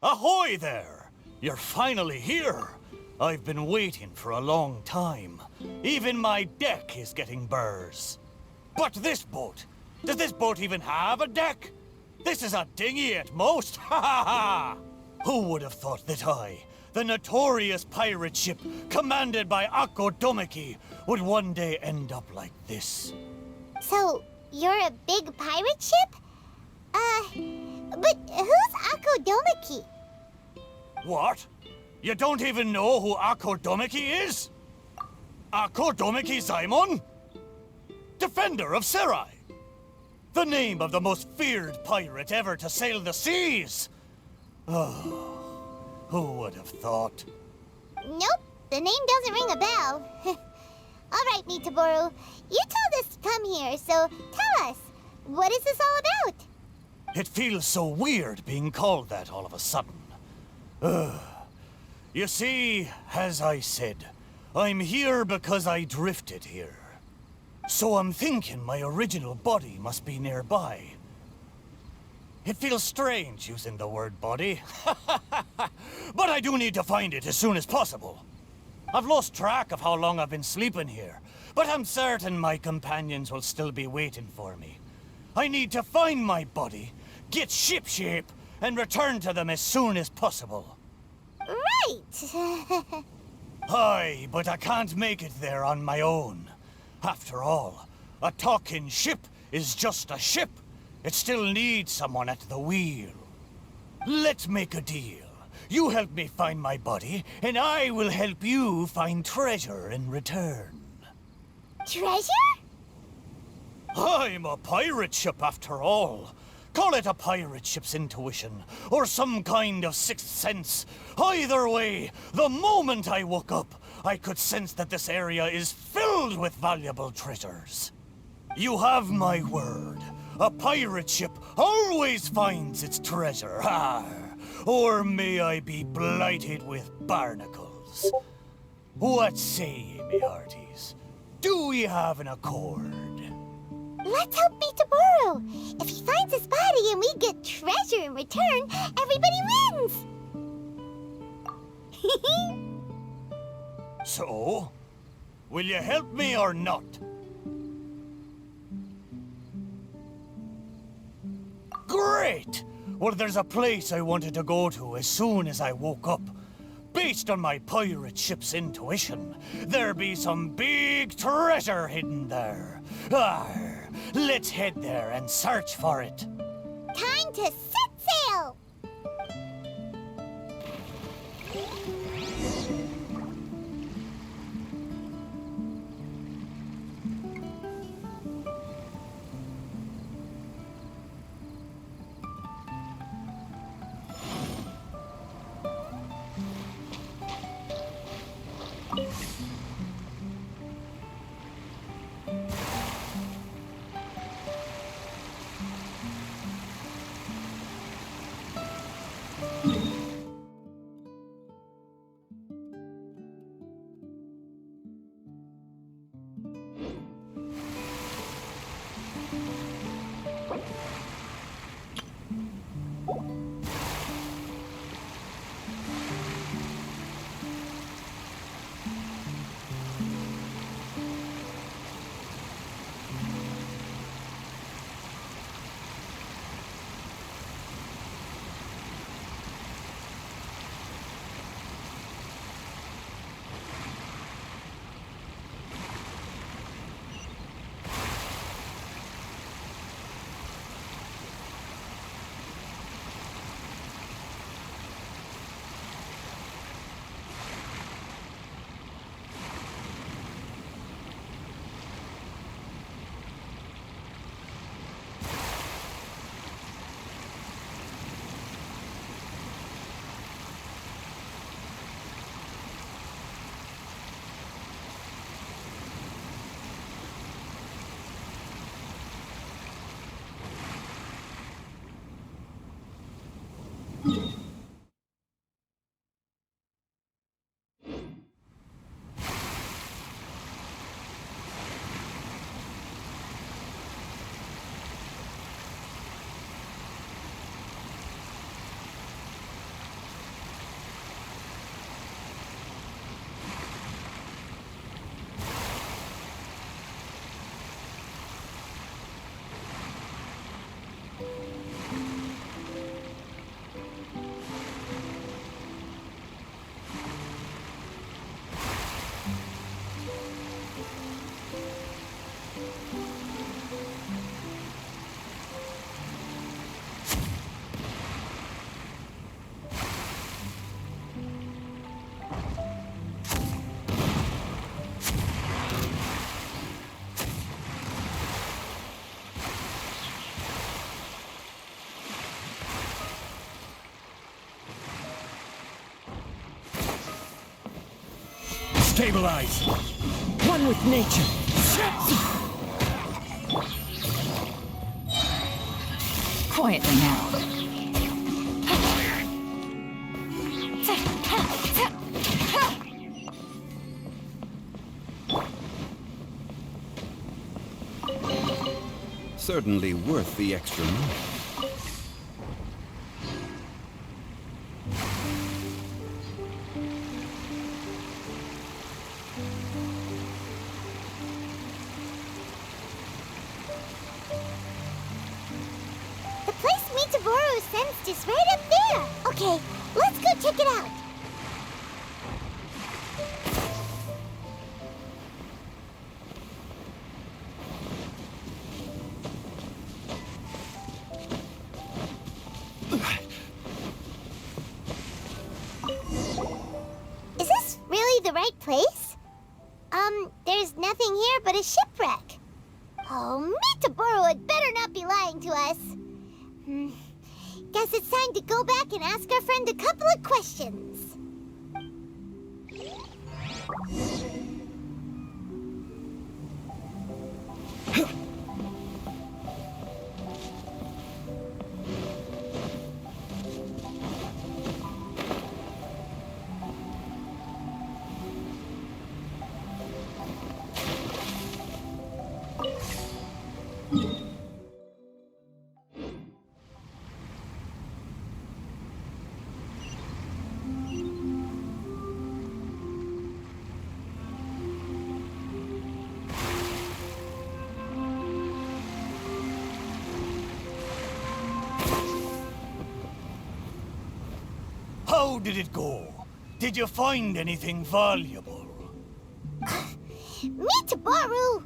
Ahoy there! You're finally here. I've been waiting for a long time. Even my deck is getting burrs. But this boat, does this boat even have a deck? This is a dinghy at most, ha ha ha! Who would have thought that I, the notorious pirate ship commanded by Akko Domeki, would one day end up like this? So, you're a big pirate ship? But who's Akko Domeki? What? You don't even know who Akko Domeki is? Akko Domeki Zaemon? Defender of Serai. The name of the most feared pirate ever to sail the seas. Oh, who would have thought? Nope, the name doesn't ring a bell. All right, Mitaboru, you told us to come here, so tell us, what is this all about? It feels so weird being called that all of a sudden. You see, as I said, I'm here because I drifted here. So I'm thinking my original body must be nearby. It feels strange using the word body, but I do need to find it as soon as possible. I've lost track of how long I've been sleeping here, but I'm certain my companions will still be waiting for me. I need to find my body, get shipshape, and return to them as soon as possible. Right! Aye, but I can't make it there on my own. After all, a talking ship is just a ship. It still needs someone at the wheel. Let's make a deal. You help me find my body, and I will help you find treasure in return. Treasure? I'm a pirate ship after all. Call it a pirate ship's intuition, or some kind of sixth sense. Either way, the moment I woke up, I could sense that this area is filled with valuable treasures. You have my word. A pirate ship always finds its treasure, or may I be blighted with barnacles. What say ye, me hearties? Do we have an accord? Let's help Mitaboru. If he finds his body and we get treasure in return, everybody wins! So, will you help me or not? Great! Well, there's a place I wanted to go to as soon as I woke up. Based on my pirate ship's intuition, there be some big treasure hidden there. Arr, let's head there and search for it. Time to set sail! Stabilize! One with nature! Quietly now. Certainly worth the extra money. The place Mitaboru sensed is right up there. Okay, let's go check it out. Is this really the right place? There's nothing here but a shipwreck. Oh, Mitaboru had better not be lying to us. Guess it's time to go back and ask our friend a couple of questions. How did it go? Did you find anything valuable? Mitaboru!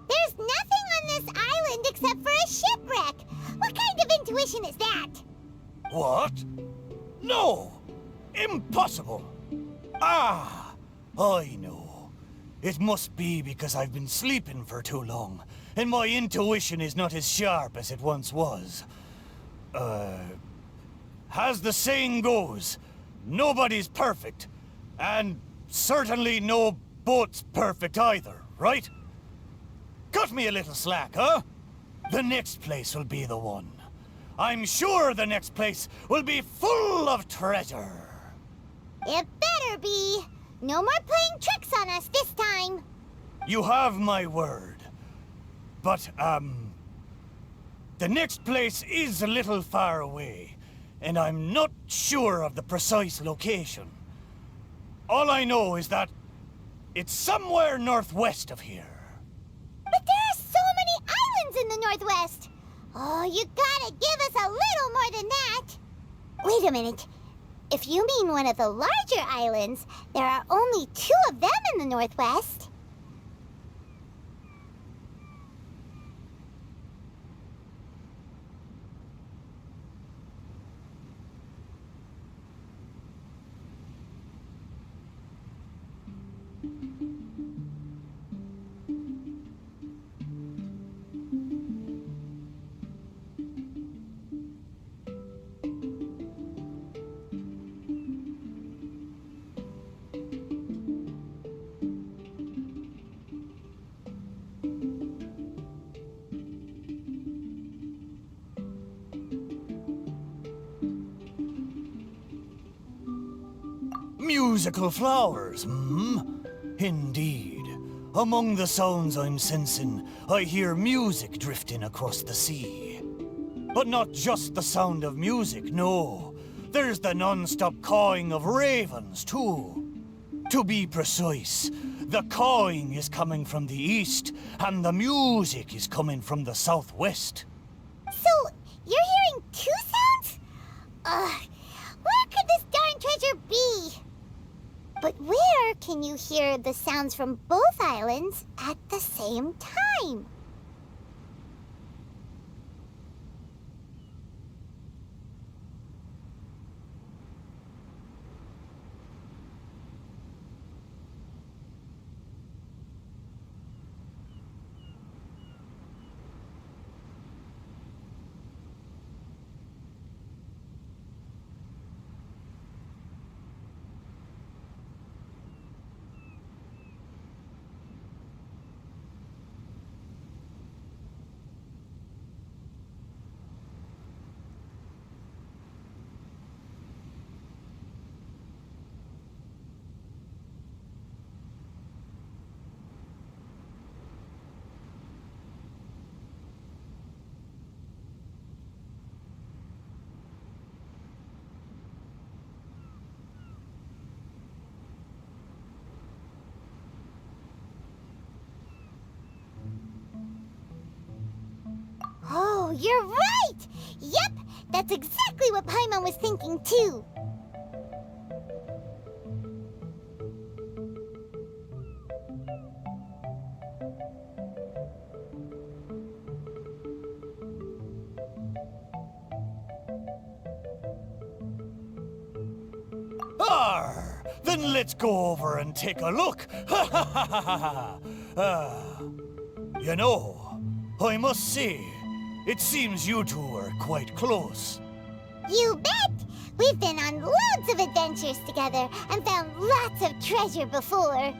There's nothing on this island except for a shipwreck. What kind of intuition is that? What? No! Impossible! Ah! I know. It must be because I've been sleeping for too long, and my intuition is not as sharp as it once was. As the saying goes, nobody's perfect, and certainly no boat's perfect either, right? Cut me a little slack, huh? The next place will be the one. I'm sure the next place will be full of treasure. It better be. No more playing tricks on us this time. You have my word. But, the next place is a little far away, and I'm not sure of the precise location. All I know is that it's somewhere northwest of here. But there are so many islands in the Northwest. Oh, you gotta give us a little more than that. Wait a minute. If you mean one of the larger islands, there are only 2 of them in the Northwest. Musical flowers, hmm? Indeed. Among the sounds I'm sensing, I hear music drifting across the sea. But not just the sound of music, no. There's the non-stop cawing of ravens, too. To be precise, the cawing is coming from the east, and the music is coming from the southwest. So, you're hearing two sounds? Where could this darn treasure be? But where can you hear the sounds from both islands at the same time? Oh, you're right! Yep, that's exactly what Paimon was thinking too. Arr! Then let's go over and take a look. Ha ha ha ha ha! You know, I must say, it seems you two are quite close. You bet! We've been on loads of adventures together and found lots of treasure before.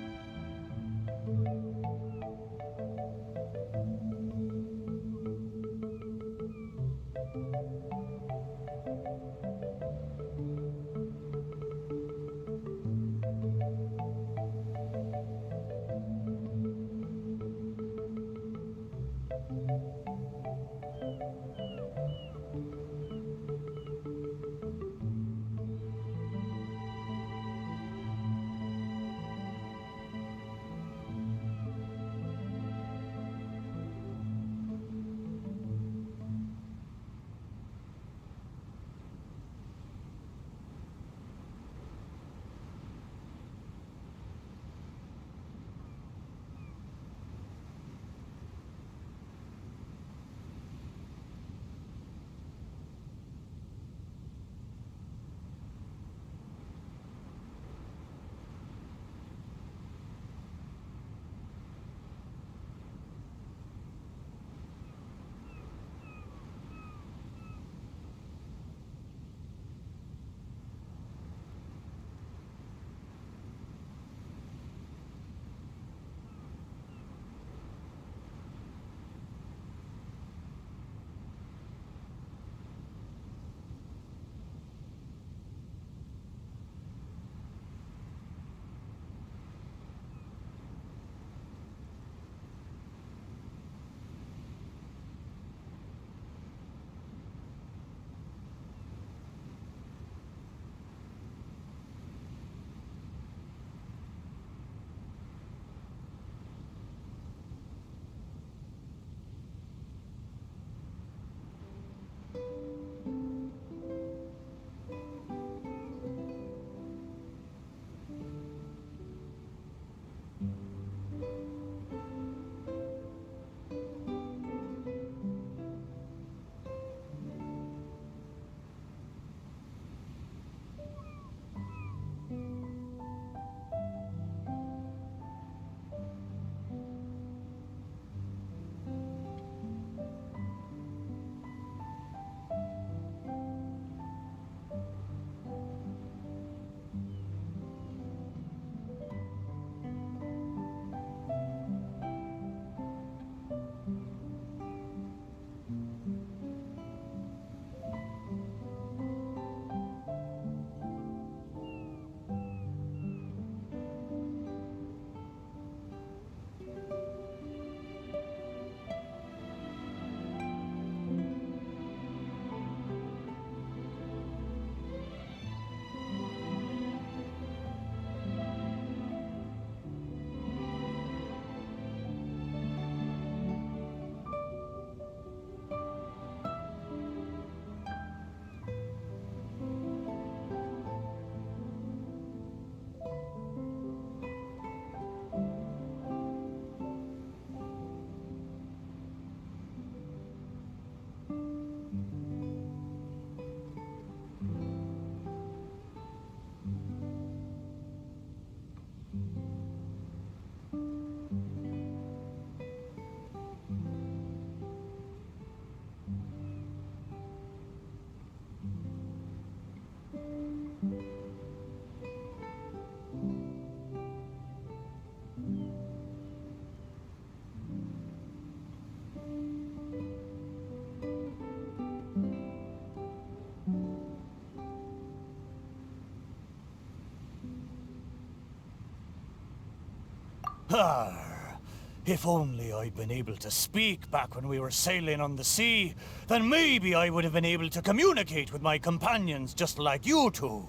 Ah, if only I'd been able to speak back when we were sailing on the sea, then maybe I would have been able to communicate with my companions just like you two.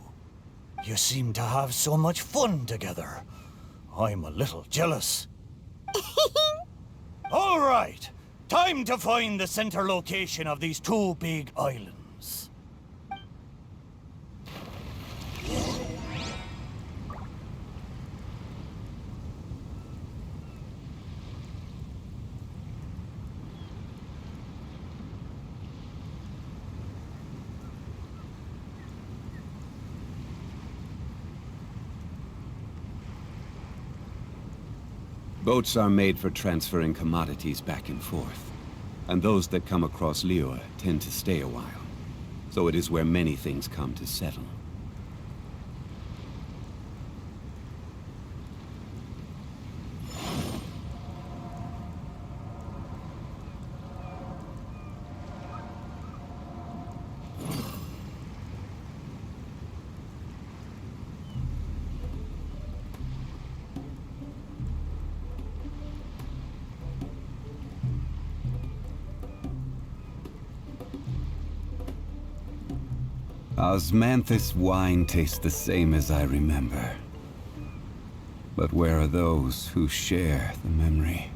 You seem to have so much fun together. I'm a little jealous. All right, time to find the center location of these two big islands. Boats are made for transferring commodities back and forth. And those that come across Liyue tend to stay a while. So it is where many things come to settle. Osmanthus wine tastes the same as I remember. But where are those who share the memory?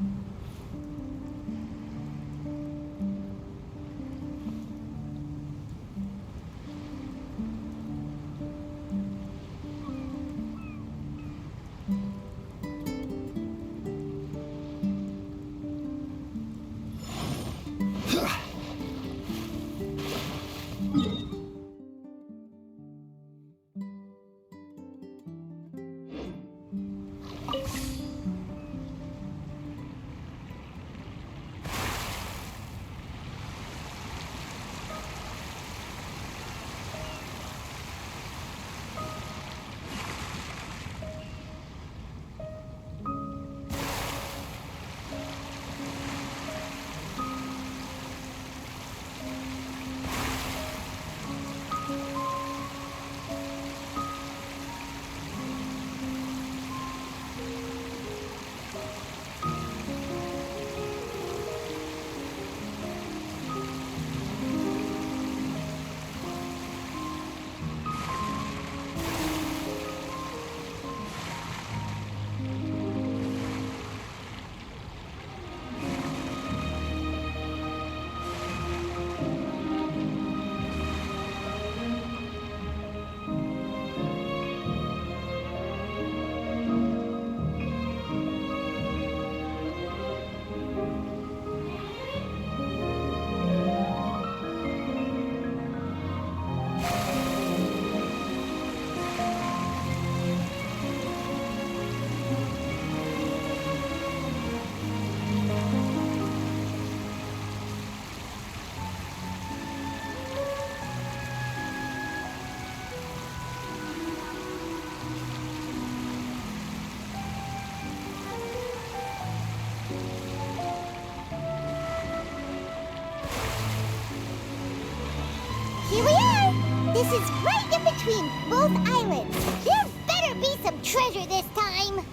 Here we are! This is right in between both islands. There better be some treasure this time!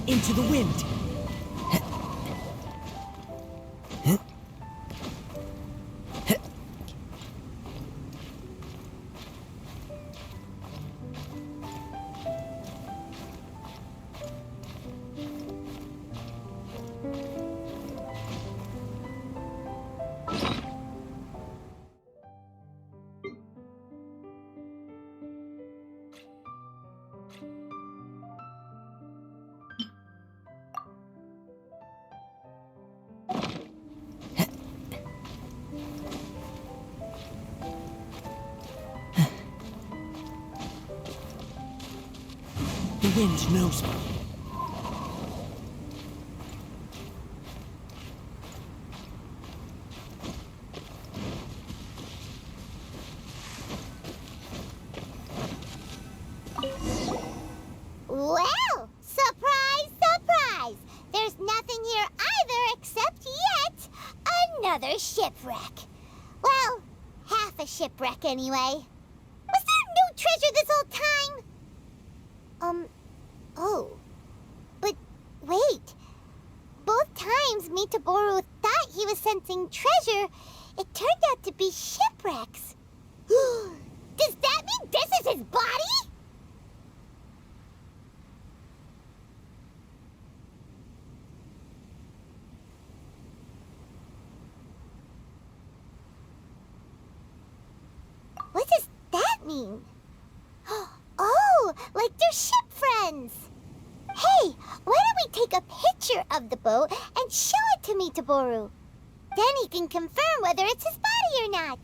Into the wind. The wind knows me. Well, surprise, surprise! There's nothing here either except yet another shipwreck. a shipwreck anyway. Was there no treasure this whole time? Oh. But wait. Both times Mitaboru thought he was sensing treasure, it turned out to be shipwrecks. Does that mean this is his body? What does that mean? Oh, like they're ship friends. Hey, why don't we take a picture of the boat and show it to Mitaboru? Then he can confirm whether it's his body or not.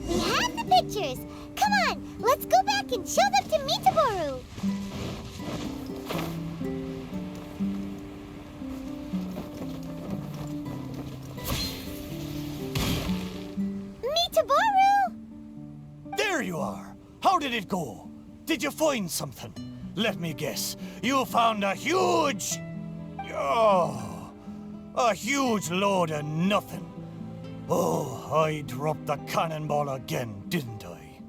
We have the pictures. Come on, let's go back and show them to Mitaboru. Mitaboru! There you are. How did it go? Did you find something? Let me guess. You found a huge... Oh, a huge load of nothing. Oh, I dropped the cannonball again, didn't I?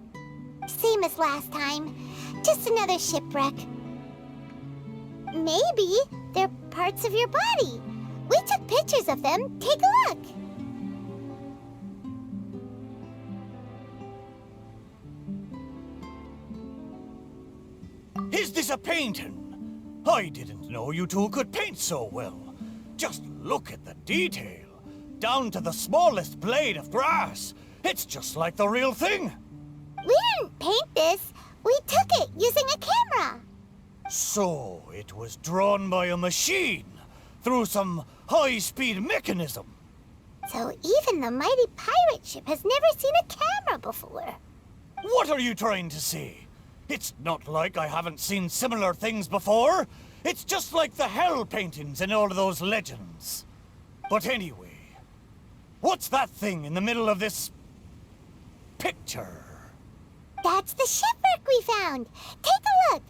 Same as last time. Just another shipwreck. Maybe they're parts of your body. We took pictures of them. Take a look. Is this a painting? I didn't know you two could paint so well. Just look at the detail. Down to the smallest blade of grass. It's just like the real thing. We didn't paint this. We took it using a camera. So it was drawn by a machine through some high-speed mechanism. So even the mighty pirate ship has never seen a camera before. What are you trying to say? It's not like I haven't seen similar things before. It's just like the hell paintings in all of those legends. But anyway, what's that thing in the middle of this picture? That's the shipwreck we found. Take a look.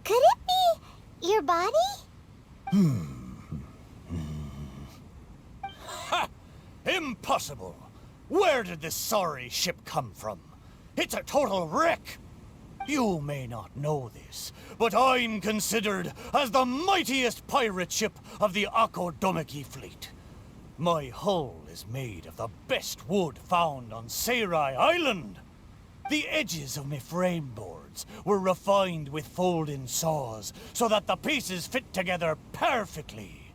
Could it be your body? Ha! Impossible! Where did this sorry ship come from? It's a total wreck! You may not know this, but I'm considered as the mightiest pirate ship of the Akodomeki fleet. My hull is made of the best wood found on Seirai Island. The edges of my frame boards were refined with folding saws so that the pieces fit together perfectly.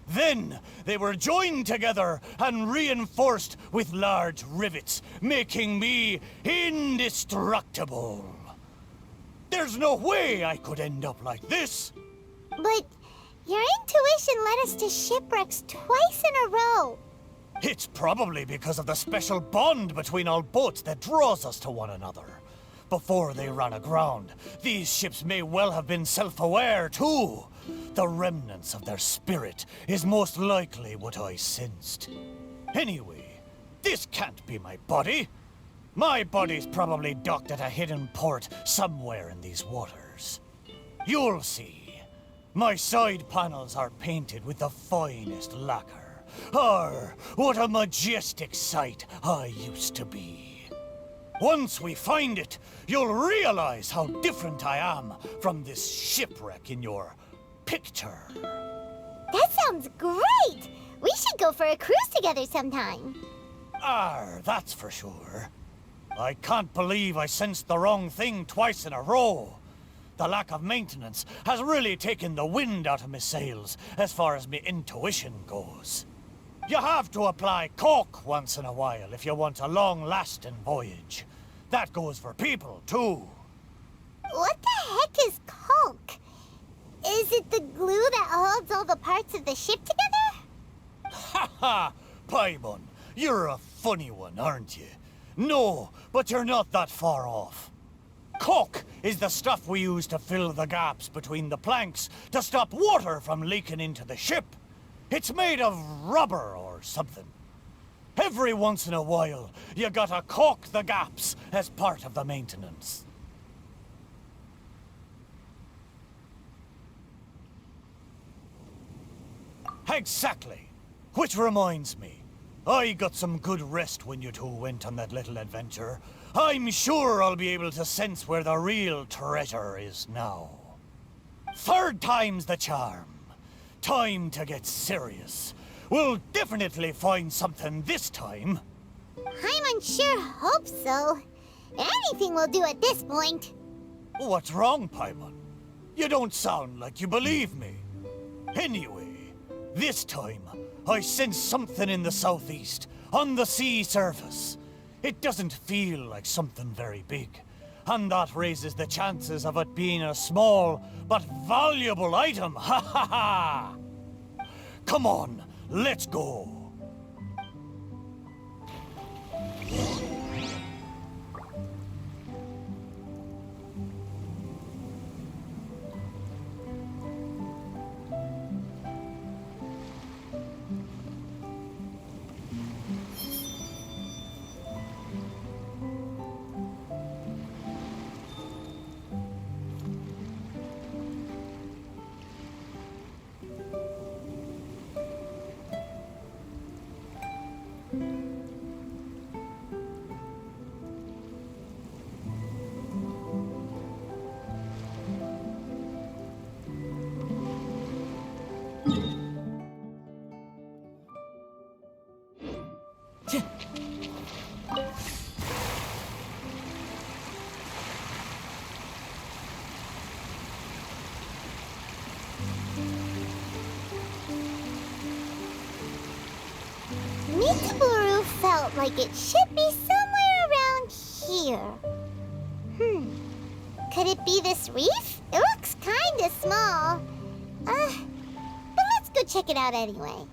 Then they were joined together and reinforced with large rivets, making me indestructible. There's no way I could end up like this. But your intuition led us to shipwrecks twice in a row. It's probably because of the special bond between our boats that draws us to one another. Before they ran aground, these ships may well have been self-aware too. The remnants of their spirit is most likely what I sensed. Anyway, this can't be my body. My body's probably docked at a hidden port somewhere in these waters. You'll see. My side panels are painted with the finest lacquer. What a majestic sight I used to be. Once we find it, you'll realize how different I am from this shipwreck in your picture. That sounds great! We should go for a cruise together sometime. That's for sure. I can't believe I sensed the wrong thing twice in a row. The lack of maintenance has really taken the wind out of my sails as far as my intuition goes. You have to apply cork once in a while if you want a long-lasting voyage. That goes for people, too. What the heck is caulk? Is it the glue that holds all the parts of the ship together? Ha ha! Paimon, you're a funny one, aren't you? No, but you're not that far off. Caulk is the stuff we use to fill the gaps between the planks to stop water from leaking into the ship. It's made of rubber or something. Every once in a while, you gotta caulk the gaps as part of the maintenance. Exactly. Which reminds me, I got some good rest when you two went on that little adventure. I'm sure I'll be able to sense where the real treasure is now. Third time's the charm. Time to get serious. We'll definitely find something this time. I'm sure hope so. Anything will do at this point. What's wrong, Paimon? You don't sound like you believe me. Anyway, this time, I sense something in the southeast, on the sea surface. It doesn't feel like something very big, and that raises the chances of it being a small but valuable item. Ha ha ha! Come on, let's go. Mitaburu felt like it should be somewhere around here. Could it be this reef? It looks kinda small. But let's go check it out anyway.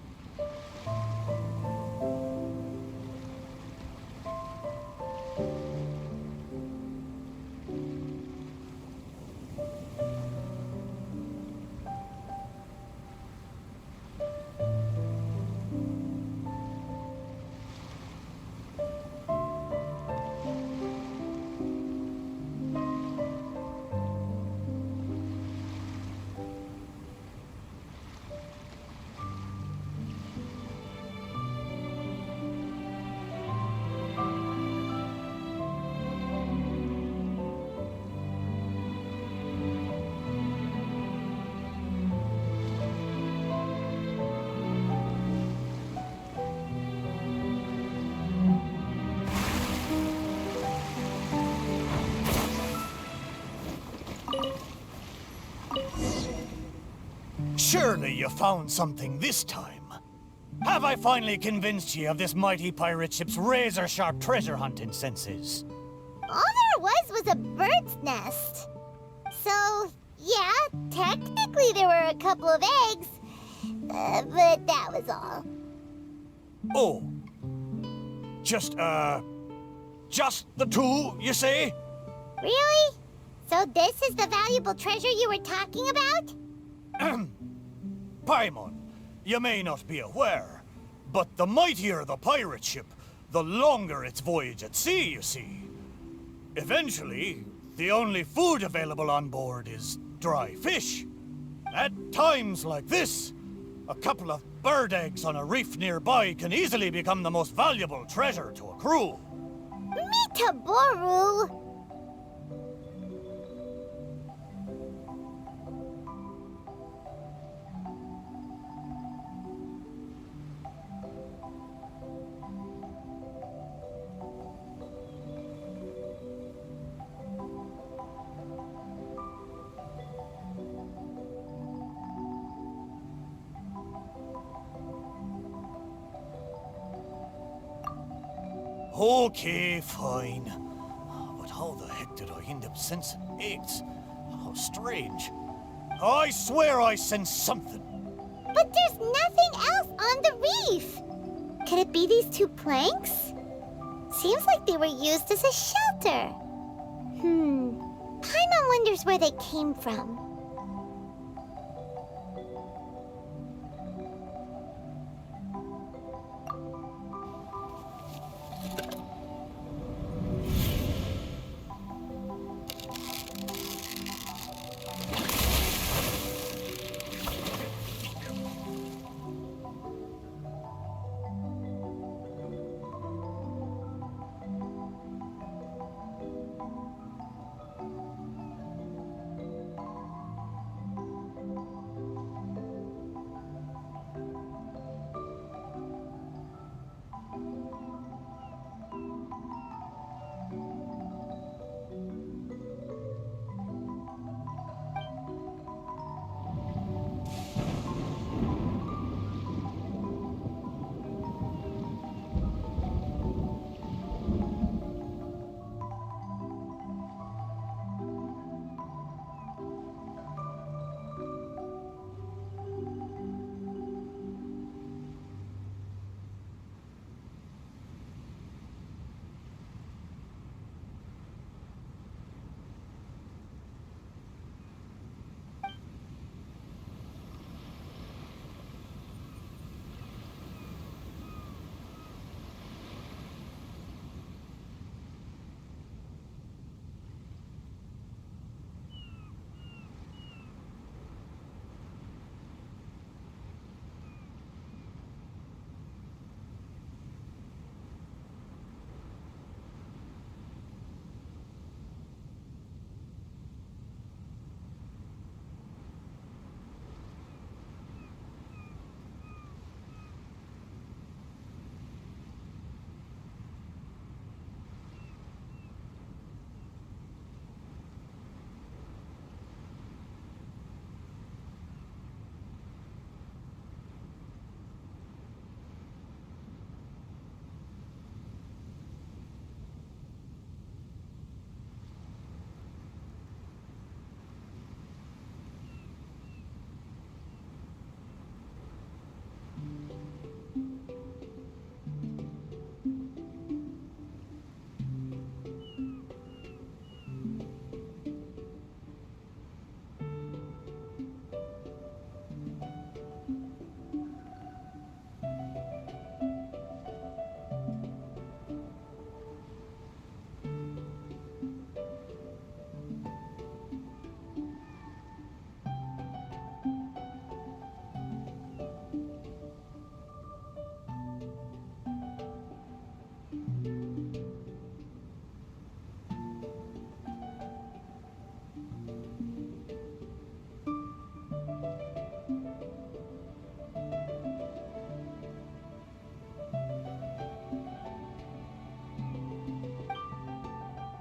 Surely you found something this time. Have I finally convinced you of this mighty pirate ship's razor-sharp treasure hunting senses? All there was a bird's nest. So, yeah, technically there were a couple of eggs. But that was all. Oh. Just the two, you say? Really? So this is the valuable treasure you were talking about? Paimon, you may not be aware, but the mightier the pirate ship, the longer its voyage at sea, you see. Eventually, the only food available on board is dry fish. At times like this, a couple of bird eggs on a reef nearby can easily become the most valuable treasure to a crew. Mitaboru! Okay, fine. But how the heck did I end up sensing eggs? How strange. I swear I sensed something. But there's nothing else on the reef! Could it be these two planks? Seems like they were used as a shelter. Paimon wonders where they came from.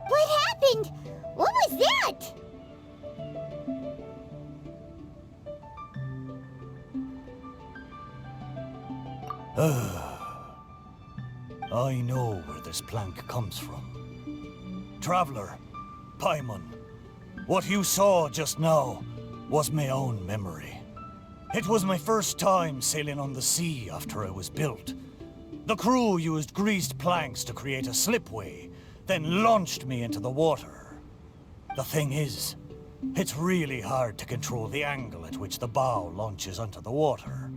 What happened? What was that? I know where this plank comes from. Traveler, Paimon, what you saw just now was my own memory. It was my first time sailing on the sea after I was built. The crew used greased planks to create a slipway, then launched me into the water. The thing is, it's really hard to control the angle at which the bow launches onto the water.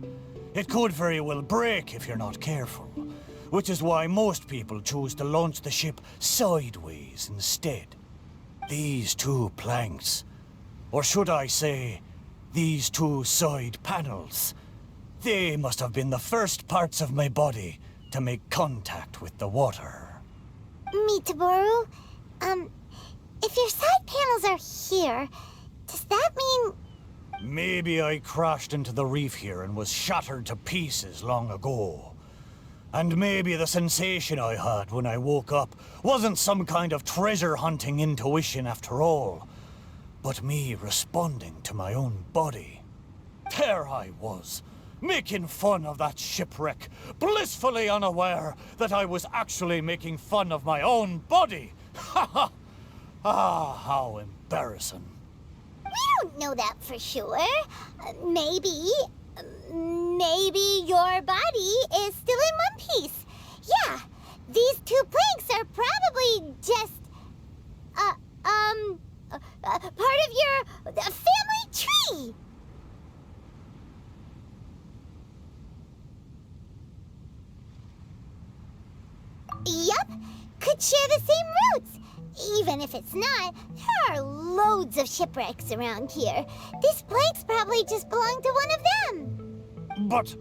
It could very well break if you're not careful, which is why most people choose to launch the ship sideways instead. These two planks, or should I say, these two side panels, they must have been the first parts of my body to make contact with the water. Mitaboru, if your side panels are here, does that mean... Maybe I crashed into the reef here and was shattered to pieces long ago. And maybe the sensation I had when I woke up wasn't some kind of treasure-hunting intuition after all, but me responding to my own body. There I was, making fun of that shipwreck, blissfully unaware that I was actually making fun of my own body. Ha ha! Ah, how embarrassing. We don't know that for sure. Maybe your body is still in one piece. Yeah, These two planks are probably just, part of your family tree. Yup, could share the same roots. Even if it's not, there are loads of shipwrecks around here. These planks probably just belong to one of them. But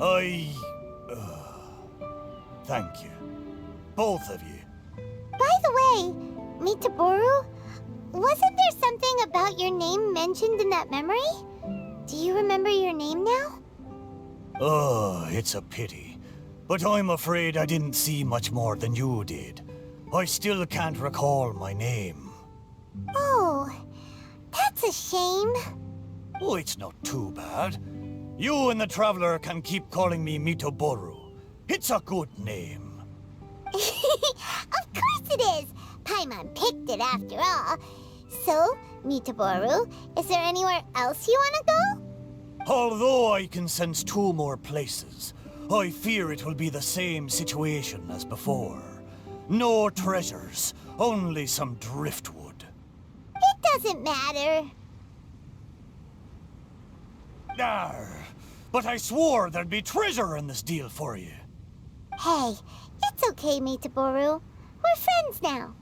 I... thank you. Both of you. By the way, Mitaboru, wasn't there something about your name mentioned in that memory? Do you remember your name now? Oh, it's a pity. But I'm afraid I didn't see much more than you did. I still can't recall my name. Oh, that's a shame. Oh, it's not too bad. You and the Traveler can keep calling me Mitoboru. It's a good name. Of course it is! Paimon picked it after all. So, Mitaboru, is there anywhere else you want to go? Although I can sense two more places, I fear it will be the same situation as before. No treasures, only some driftwood. It doesn't matter. Arr, but I swore there'd be treasure in this deal for you. Hey, it's okay, Mitaboru. We're friends now.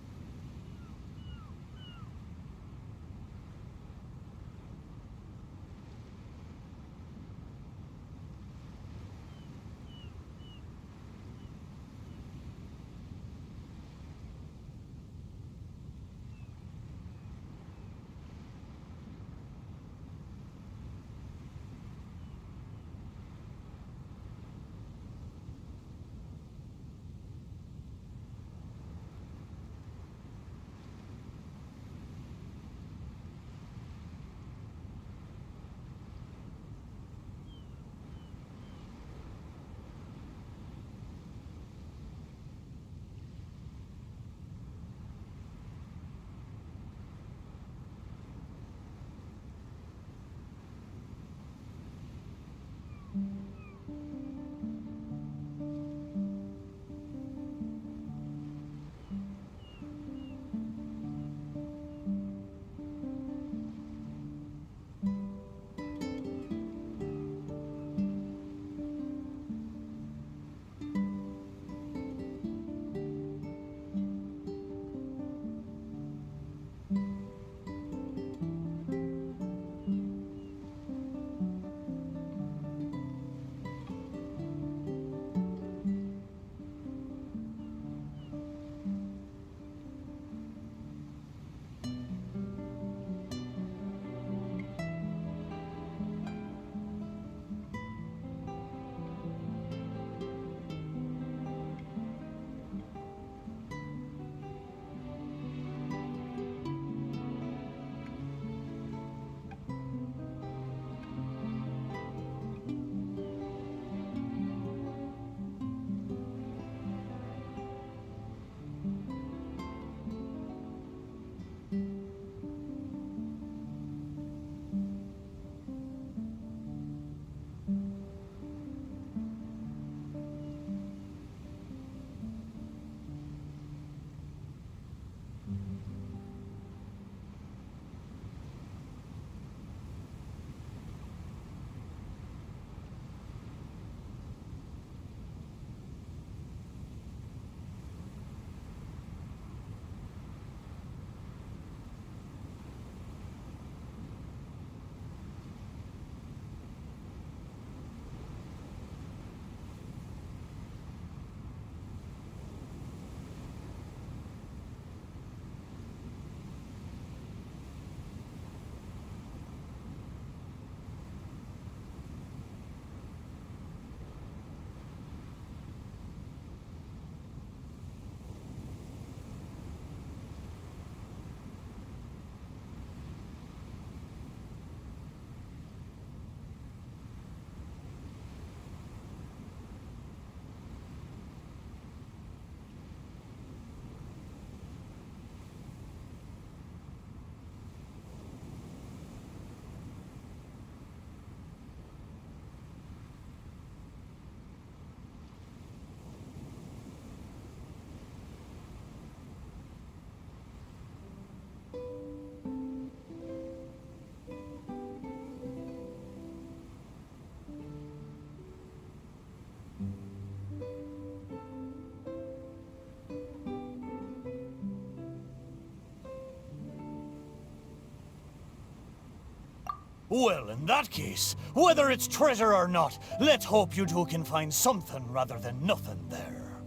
Well, in that case, whether it's treasure or not, let's hope you two can find something rather than nothing there.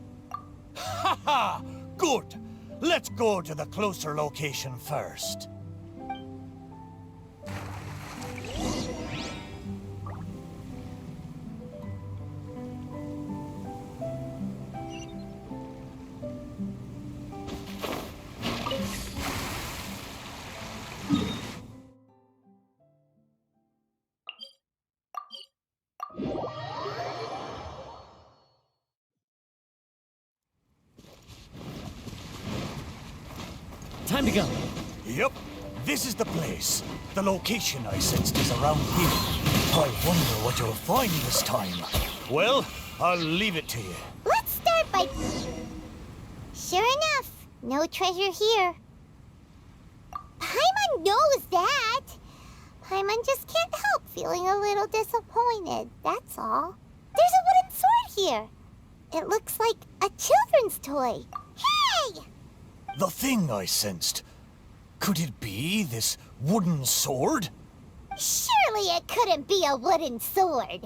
Ha ha! Good! Let's go to the closer location first. Time to go. Yep, this is the place. The location I sensed is around here. I wonder what you'll find this time. Well, I'll leave it to you. Let's start by... Sure enough, no treasure here. Paimon knows that. Paimon just can't help feeling a little disappointed, that's all. There's a wooden sword here. It looks like a children's toy. Hey! The thing I sensed. Could it be this wooden sword? Surely it couldn't be a wooden sword.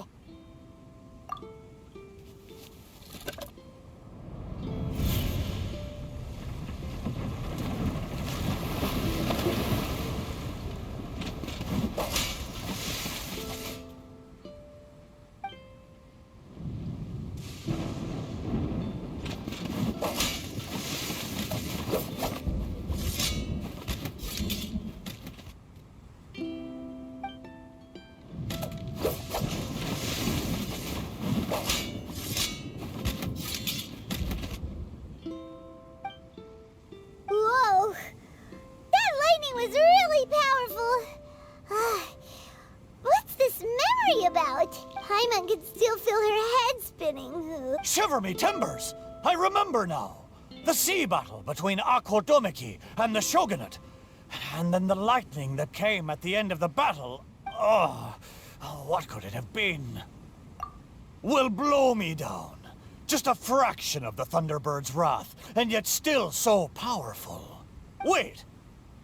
Whoa! That lightning was really powerful. What's this memory about? Paimon can still feel her head spinning. Shiver me timbers! I remember now. The sea battle between Akodomiki and the Shogunate. And then the lightning that came at the end of the battle. What could it have been? Will blow me down. Just a fraction of the Thunderbird's wrath, and yet still so powerful. Wait,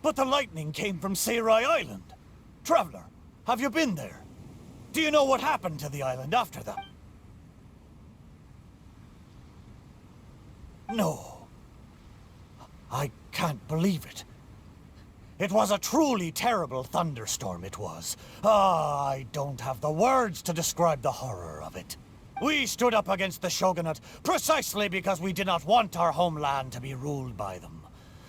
but the lightning came from Seirai Island. Traveler, have you been there? Do you know what happened to the island after that? No. I can't believe it. It was a truly terrible thunderstorm, it was. I don't have the words to describe the horror of it. We stood up against the Shogunate precisely because we did not want our homeland to be ruled by them.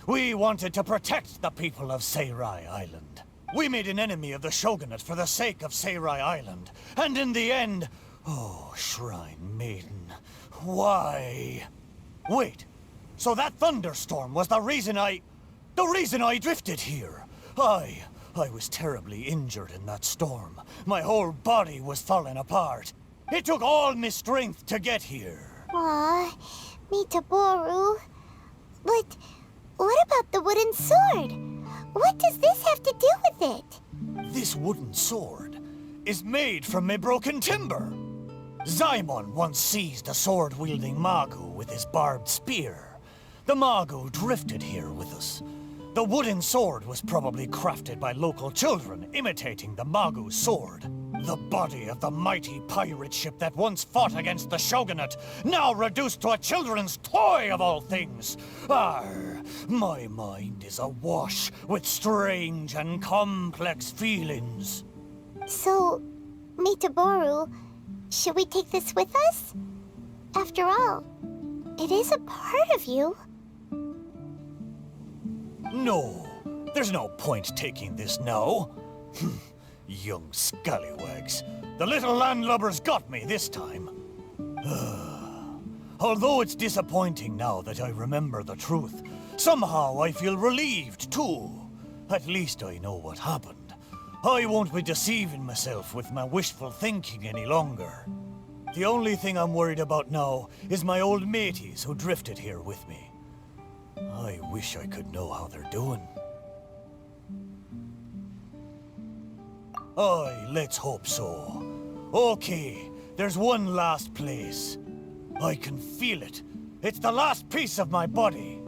We wanted to protect the people of Seirai Island. We made an enemy of the Shogunate for the sake of Seirai Island. And in the end... Oh, Shrine Maiden, why? Wait, so that thunderstorm was the reason I drifted here. I was terribly injured in that storm. My whole body was falling apart. It took all my strength to get here. Aw, Mitaboru. But what about the wooden sword? What does this have to do with it? This wooden sword is made from my broken timber. Zaemon once seized a sword-wielding Magu with his barbed spear. The Magu drifted here with us. The wooden sword was probably crafted by local children, imitating the Magu's sword. The body of the mighty pirate ship that once fought against the Shogunate, now reduced to a children's toy of all things. Arr, my mind is awash with strange and complex feelings. So, Mitaboru, should we take this with us? After all, it is a part of you. No, there's no point taking this now. Young scallywags. The little landlubbers got me this time. Although it's disappointing now that I remember the truth, somehow I feel relieved too. At least I know what happened. I won't be deceiving myself with my wishful thinking any longer. The only thing I'm worried about now is my old mateys who drifted here with me. I wish I could know how they're doing. Aye, let's hope so. Okay, there's one last place. I can feel it. It's the last piece of my body.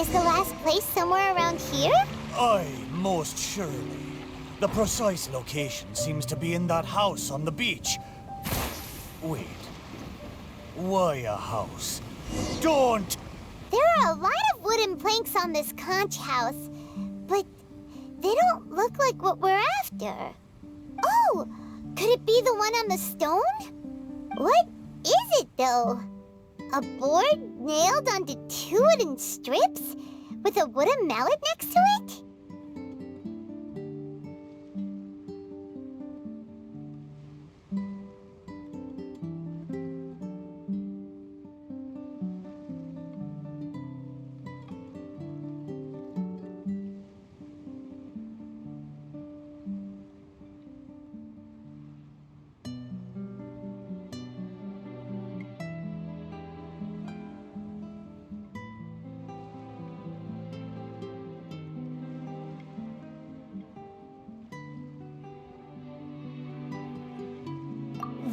Is the last place somewhere around here? Aye, most surely. The precise location seems to be in that house on the beach. Wait. Why a house? Don't! There are a lot of wooden planks on this conch house, but they don't look like what we're after. Oh, could it be the one on the stone? What is it, though? A board nailed onto two wooden strips? with a wooden mallet next to it?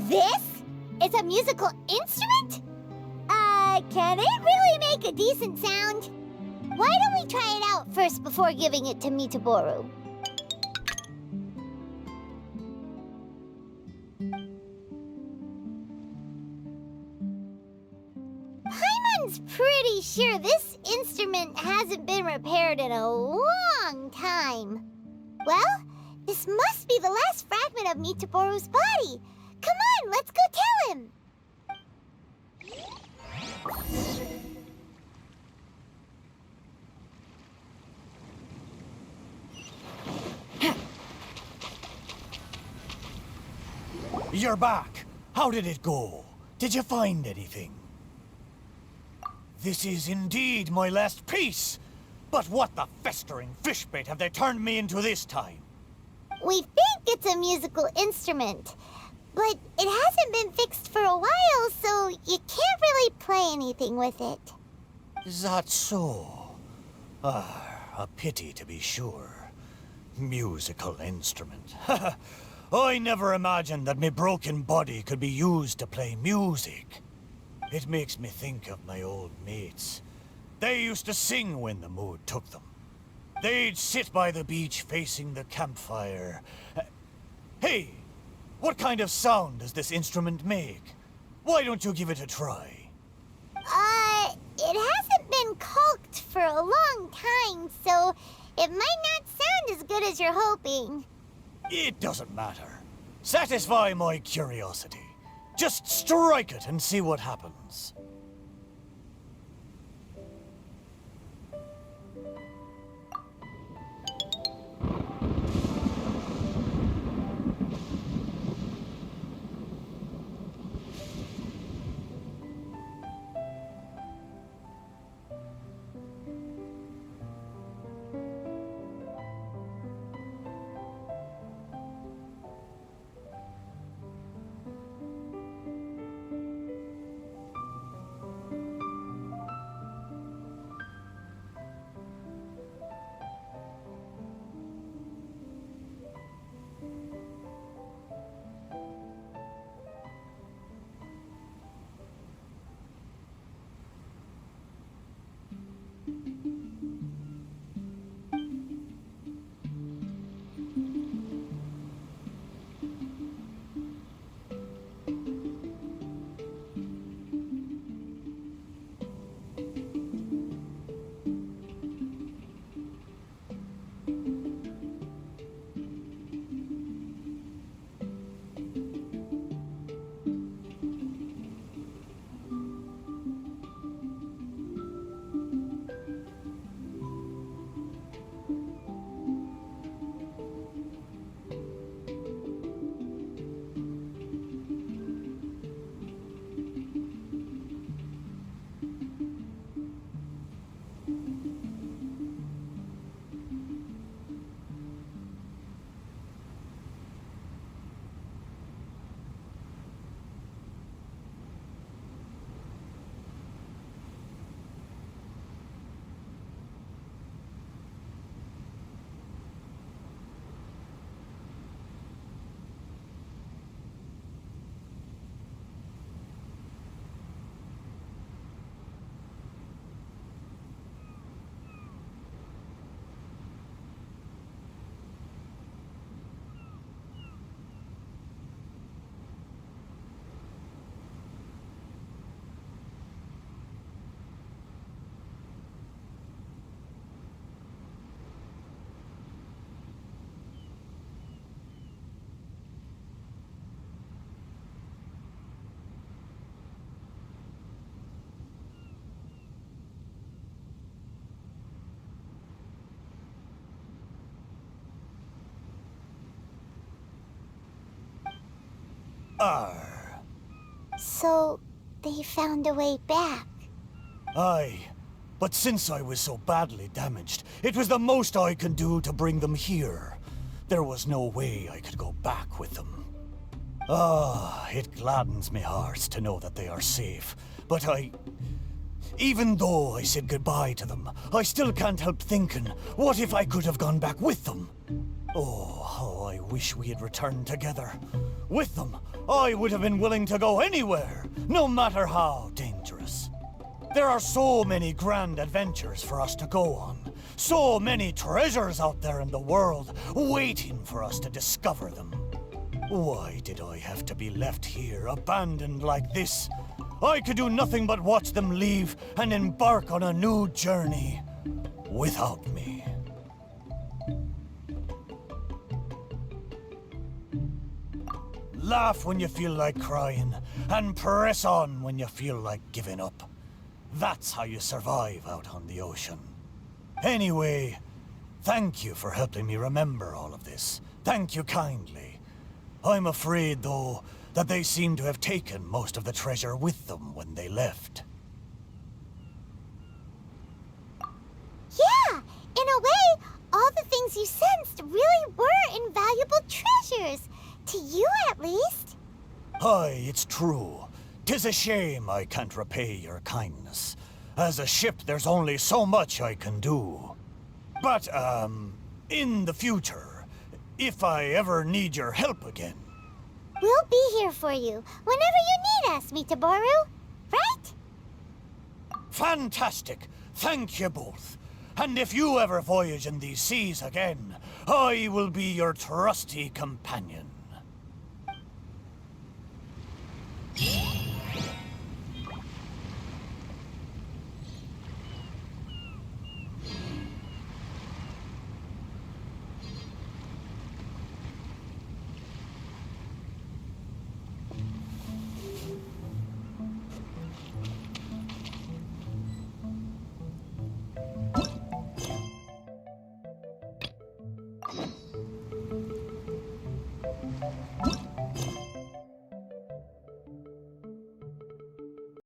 This is a musical instrument? Can it really make a decent sound? Why don't we try it out first before giving it to Mitaboru? Paimon's pretty sure this instrument hasn't been repaired in a long time. Well, this must be the last fragment of Mitaboru's body. Come on, let's go tell him! You're back. How did it go? Did you find anything? This is indeed my last piece. But what the festering fishbait have they turned me into this time? We think it's a musical instrument, but it hasn't been fixed for a while, so you can't really play anything with it. Is that so? A pity to be sure. Musical instrument. I never imagined that my broken body could be used to play music. It makes me think of my old mates. They used to sing when the mood took them. They'd sit by the beach facing the campfire. Hey, what kind of sound does this instrument make? Why don't you give it a try? It hasn't been caulked for a long time, so it might not sound as good as you're hoping. It doesn't matter. Satisfy my curiosity. Just strike it and see what happens. Arr. So, they found a way back. Aye. But since I was so badly damaged, it was the most I could do to bring them here. There was no way I could go back with them. Ah, it gladdens me heart to know that they are safe. But even though I said goodbye to them, I still can't help thinking, what if I could have gone back with them? Oh, how I wish we had returned together. With them, I would have been willing to go anywhere, no matter how dangerous. There are so many grand adventures for us to go on. So many treasures out there in the world, waiting for us to discover them. Why did I have to be left here, abandoned like this? I could do nothing but watch them leave and embark on a new journey without me. Laugh when you feel like crying, and press on when you feel like giving up. That's how you survive out on the ocean. Anyway, thank you for helping me remember all of this. Thank you kindly. I'm afraid, though, that they seem to have taken most of the treasure with them when they left. Yeah, in a way, all the things you sensed really were invaluable treasures. To you, at least. Aye, it's true. 'Tis a shame I can't repay your kindness. As a ship, there's only so much I can do. But, in the future, if I ever need your help again... We'll be here for you, whenever you need us, Mitaboru. Right? Fantastic! Thank you both. And if you ever voyage in these seas again, I will be your trusty companion.